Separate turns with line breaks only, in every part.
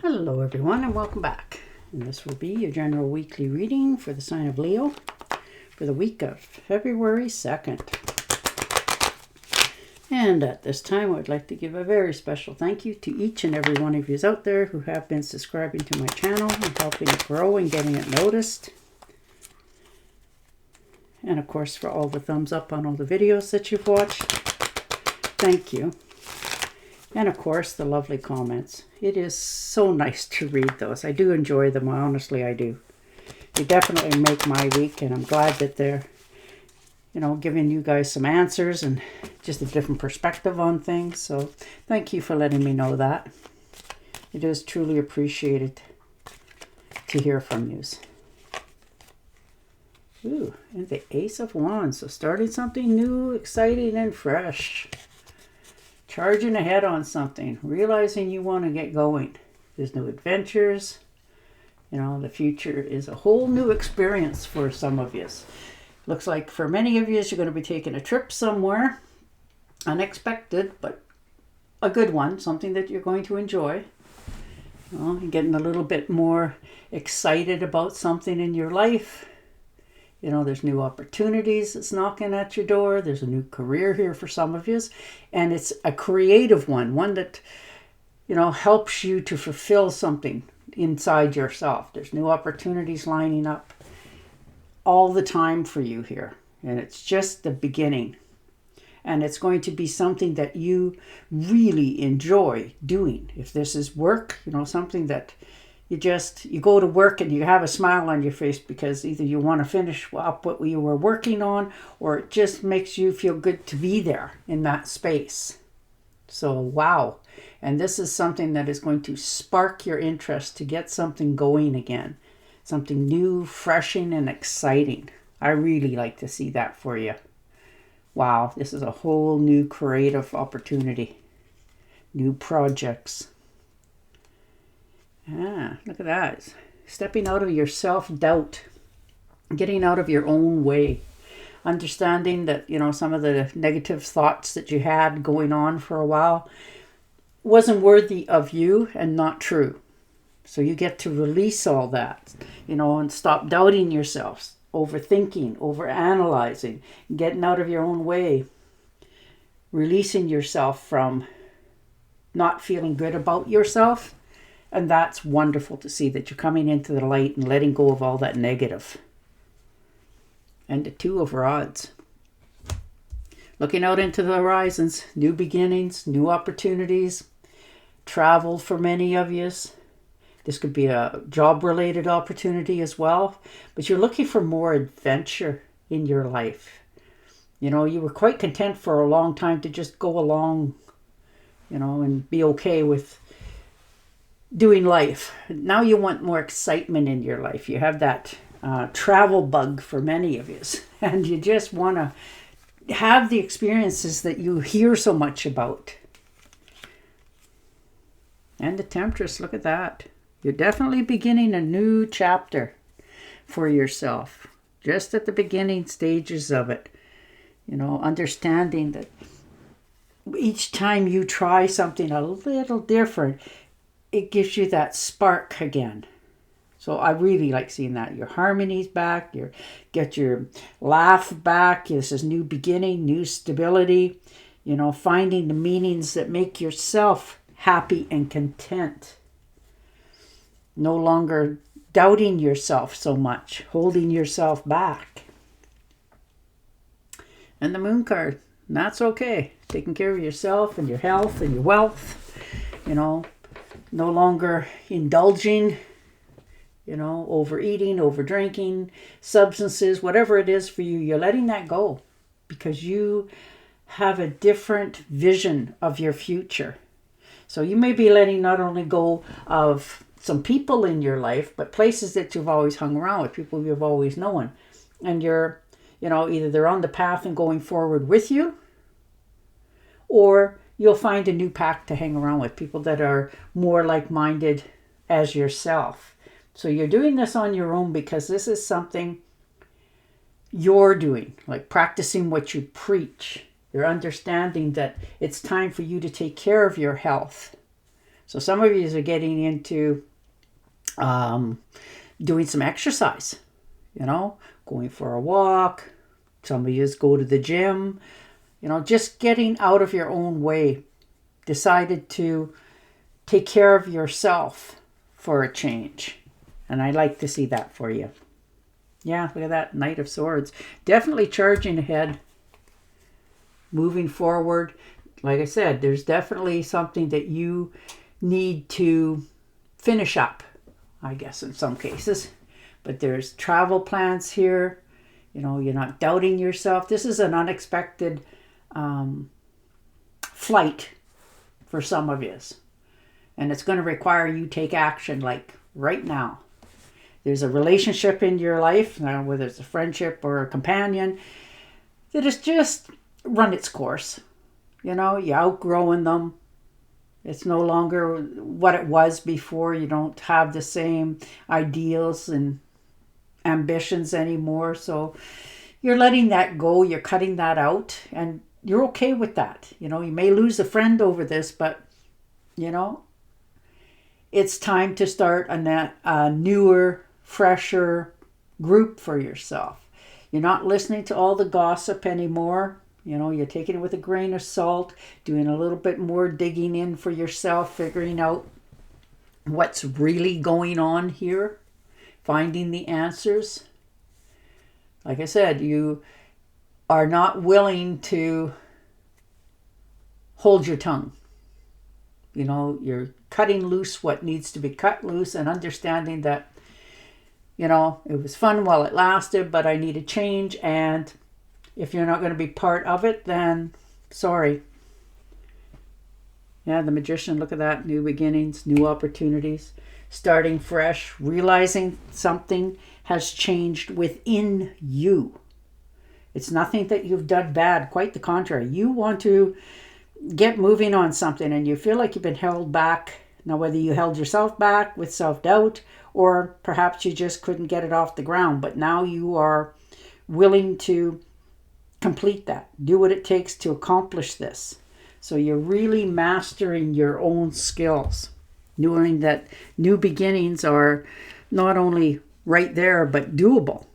Hello everyone and welcome back. And this will be your general weekly reading for the sign of Leo for the week of February 2nd. And at this time I would like to give a very special thank you to each and every one of you out there who have been subscribing to my channel and helping it grow and getting it noticed. And of course for all the thumbs up on all the videos that you've watched. Thank you. And of course, the lovely comments. It is so nice to read those. I do enjoy them. Honestly, I do. They definitely make my week, and I'm glad that they're, giving you guys some answers and just a different perspective on things. So thank you for letting me know that. It is truly appreciated to hear from you. Ooh, and the Ace of Wands. So starting something new, exciting, and fresh. Charging ahead on something, realizing you want to get going. There's new adventures. The future is a whole new experience for some of you. Looks like for many of you, you're going to be taking a trip somewhere. Unexpected, but a good one. Something that you're going to enjoy. And getting a little bit more excited about something in your life. There's new opportunities that's knocking at your door. There's a new career here for some of you. And it's a creative one that, helps you to fulfill something inside yourself. There's new opportunities lining up all the time for you here. And it's just the beginning. And it's going to be something that you really enjoy doing. If this is work, something that you go to work and you have a smile on your face because either you want to finish up what you were working on, or it just makes you feel good to be there in that space. So, wow. And this is something that is going to spark your interest to get something going again. Something new, refreshing, and exciting. I really like to see that for you. Wow, this is a whole new creative opportunity. New projects. Look at that. Stepping out of your self-doubt. Getting out of your own way. Understanding that, some of the negative thoughts that you had going on for a while wasn't worthy of you and not true. So you get to release all that, and stop doubting yourself, overthinking, overanalyzing, getting out of your own way. Releasing yourself from not feeling good about yourself. And that's wonderful to see that you're coming into the light and letting go of all that negative. And the Two of Rods. Looking out into the horizons, new beginnings, new opportunities, travel for many of you. This could be a job-related opportunity as well. But you're looking for more adventure in your life. You were quite content for a long time to just go along, and be okay with doing life. Now you want more excitement in your life. You have that travel bug for many of you. And you just want to have the experiences that you hear so much about. And the Temptress, look at that. You're definitely beginning a new chapter for yourself. Just at the beginning stages of it. Understanding that each time you try something a little different, it gives you that spark again. So I really like seeing that. Your harmony's back, get your laugh back. This is new beginning, new stability. Finding the meanings that make yourself happy and content. No longer doubting yourself so much, holding yourself back. And the Moon card, that's okay. Taking care of yourself and your health and your wealth, no longer indulging, overeating, overdrinking, substances, whatever it is for you, you're letting that go because you have a different vision of your future. So you may be letting not only go of some people in your life, but places that you've always hung around with, people you've always known. And you're, either they're on the path and going forward with you, or you'll find a new pack to hang around with, people that are more like-minded as yourself. So you're doing this on your own because this is something you're doing, like practicing what you preach. You're understanding that it's time for you to take care of your health. So some of you are getting into doing some exercise, going for a walk. Some of you go to the gym, just getting out of your own way. Decided to take care of yourself for a change. And I like to see that for you. Yeah, look at that Knight of Swords. Definitely charging ahead, moving forward. Like I said, there's definitely something that you need to finish up, I guess, in some cases. But there's travel plans here. You're not doubting yourself. This is an unexpected flight for some of you. And it's going to require you take action like right now. There's a relationship in your life, whether it's a friendship or a companion, that has just run its course. You're outgrowing them. It's no longer what it was before. You don't have the same ideals and ambitions anymore. So you're letting that go. You're cutting that out. And you're okay with that. You may lose a friend over this, but, it's time to start a newer, fresher group for yourself. You're not listening to all the gossip anymore. You're taking it with a grain of salt, doing a little bit more digging in for yourself, figuring out what's really going on here, finding the answers. Like I said, you are not willing to hold your tongue. You're cutting loose what needs to be cut loose and understanding that, it was fun while it lasted, but I need a change. And if you're not going to be part of it, then sorry. Yeah, the Magician, look at that. New beginnings, new opportunities, starting fresh, realizing something has changed within you. It's nothing that you've done bad. Quite the contrary. You want to get moving on something and you feel like you've been held back. Now, whether you held yourself back with self-doubt or perhaps you just couldn't get it off the ground, but now you are willing to complete that, do what it takes to accomplish this. So you're really mastering your own skills, knowing that new beginnings are not only right there, but doable.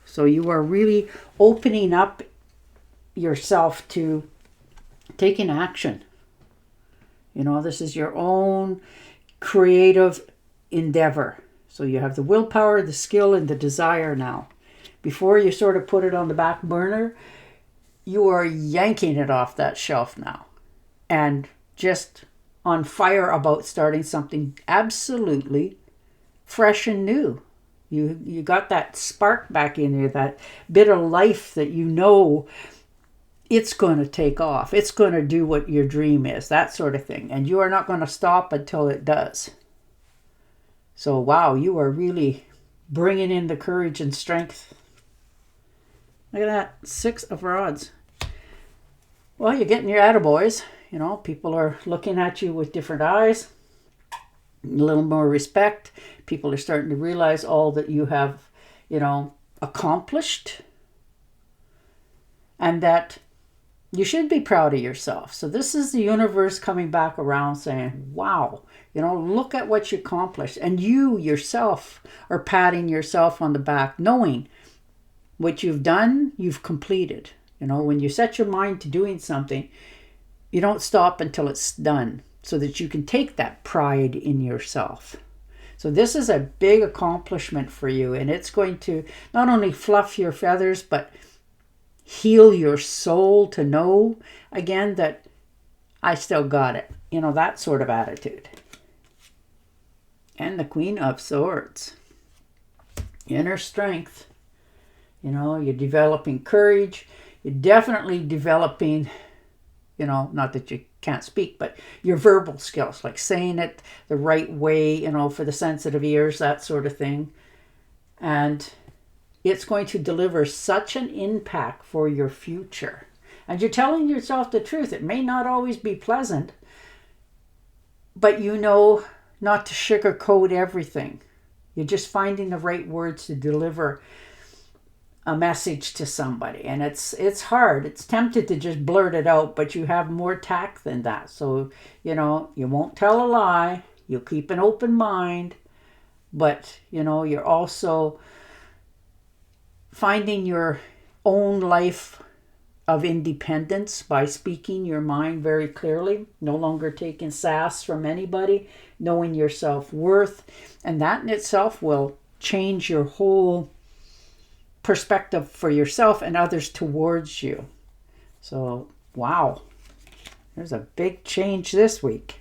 So you are really opening up yourself to taking action. This is your own creative endeavor. So you have the willpower, the skill, and the desire now. Before you sort of put it on the back burner, you are yanking it off that shelf now. And just on fire about starting something absolutely fresh and new. You got that spark back in you, that bit of life that it's going to take off. It's going to do what your dream is, that sort of thing. And you are not going to stop until it does. So, wow, you are really bringing in the courage and strength. Look at that, 6 of Rods. Well, you're getting your attaboys. People are looking at you with different eyes, a little more respect. People are starting to realize all that you have, accomplished. And that you should be proud of yourself. So this is the universe coming back around saying, wow, look at what you accomplished. And you yourself are patting yourself on the back, knowing what you've done, you've completed. When you set your mind to doing something, you don't stop until it's done so that you can take that pride in yourself. So this is a big accomplishment for you, and it's going to not only fluff your feathers, but heal your soul to know again that I still got it. That sort of attitude. And the Queen of Swords. Inner strength. You're developing courage. You're definitely developing, not that you can't speak, but your verbal skills, like saying it the right way, for the sensitive ears, that sort of thing. And it's going to deliver such an impact for your future. And you're telling yourself the truth. It may not always be pleasant, but not to sugarcoat everything. You're just finding the right words to deliver a message to somebody, and it's hard. It's tempted to just blurt it out, but you have more tact than that. So, you won't tell a lie. You'll keep an open mind, but, you're also finding your own life of independence by speaking your mind very clearly, no longer taking sass from anybody, knowing your self-worth, and that in itself will change your whole perspective for yourself and others towards you. So, wow, there's a big change this week.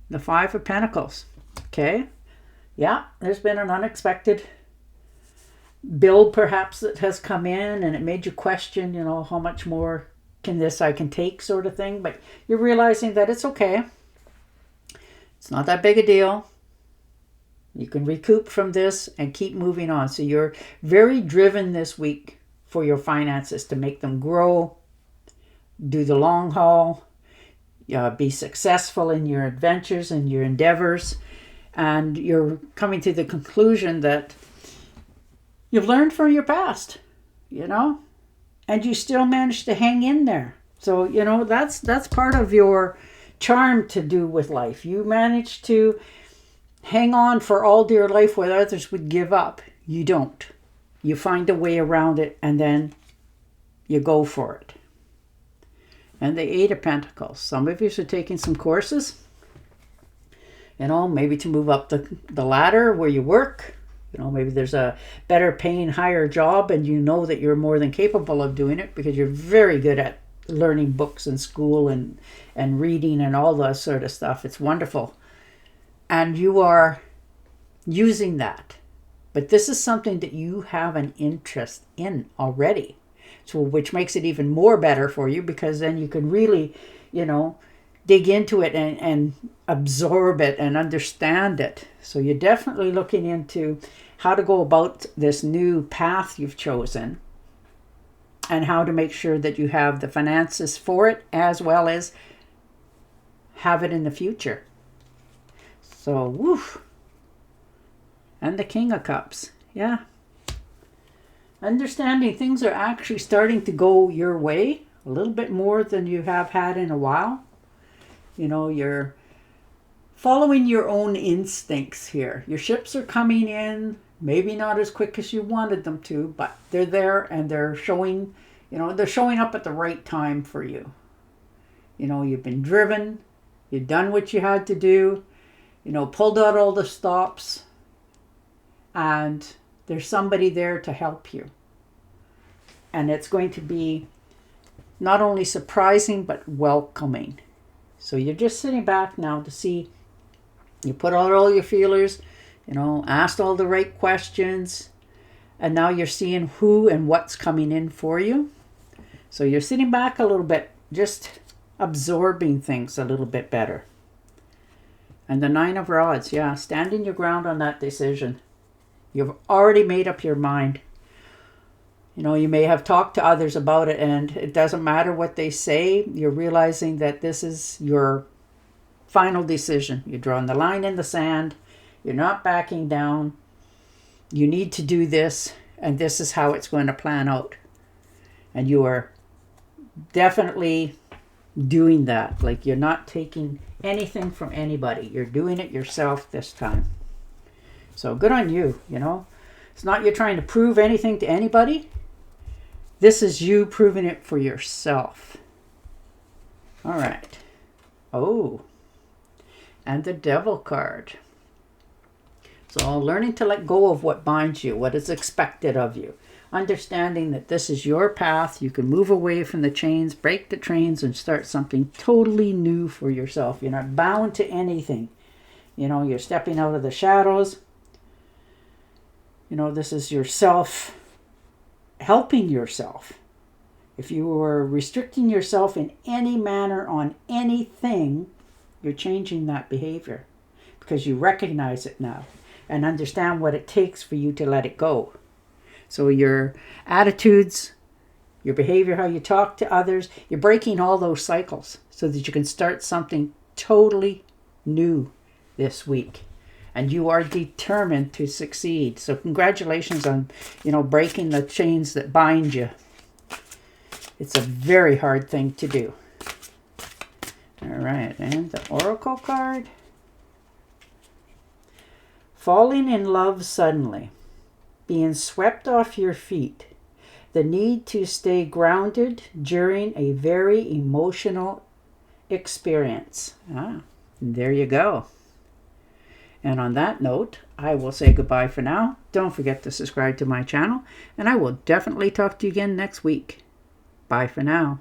The Five of Pentacles. Okay, yeah, there's been an unexpected bill perhaps that has come in, and it made you question, how much more I can take, sort of thing. But you're realizing that it's okay. It's not that big a deal. You can recoup from this and keep moving on. So you're very driven this week for your finances, to make them grow, do the long haul, be successful in your adventures and your endeavors. And you're coming to the conclusion that you've learned from your past, and you still manage to hang in there. So, that's part of your charm to do with life. You manage to hang on for all dear life where others would give up. You don't. You find a way around it, and then you go for it. And the Eight of Pentacles. Some of you are taking some courses, maybe to move up the ladder where you work. Maybe there's a better paying, higher job, and that you're more than capable of doing it because you're very good at learning books in school and reading and all that sort of stuff. It's wonderful. And you are using that. But this is something that you have an interest in already. So, which makes it even more better for you, because then you can really, dig into it and absorb it and understand it. So you're definitely looking into how to go about this new path you've chosen, and how to make sure that you have the finances for it, as well as have it in the future. So, woof. And the King of Cups. Yeah. Understanding things are actually starting to go your way a little bit more than you have had in a while. You're following your own instincts here. Your ships are coming in, maybe not as quick as you wanted them to, but they're there, and they're showing, they're showing up at the right time for you. You've been driven, you've done what you had to do, pulled out all the stops, and there's somebody there to help you. And it's going to be not only surprising, but welcoming. So you're just sitting back now to see, you put out all your feelers, asked all the right questions, and now you're seeing who and what's coming in for you. So you're sitting back a little bit, just absorbing things a little bit better. And the Nine of Rods, yeah, standing your ground on that decision. You've already made up your mind. You may have talked to others about it, and it doesn't matter what they say. You're realizing that this is your final decision. You're drawing the line in the sand. You're not backing down. You need to do this, and this is how it's going to plan out. And you are definitely doing that. Like, you're not taking anything from anybody. You're doing it yourself this time. So good on you, It's not you're trying to prove anything to anybody. This is you proving it for yourself. All right. Oh, and the Devil card. So learning to let go of what binds you, what is expected of you. Understanding that this is your path. You can move away from the chains, break the chains, and start something totally new for yourself. You're not bound to anything. You're stepping out of the shadows. This is yourself helping yourself. If you were restricting yourself in any manner on anything, you're changing that behavior because you recognize it now and understand what it takes for you to let it go. So your attitudes, your behavior, how you talk to others, you're breaking all those cycles so that you can start something totally new this week. And you are determined to succeed. So congratulations on, breaking the chains that bind you. It's a very hard thing to do. All right, and the Oracle card. Falling in love suddenly. Being swept off your feet. The need to stay grounded during a very emotional experience. There you go. And on that note, I will say goodbye for now. Don't forget to subscribe to my channel, and I will definitely talk to you again next week. Bye for now.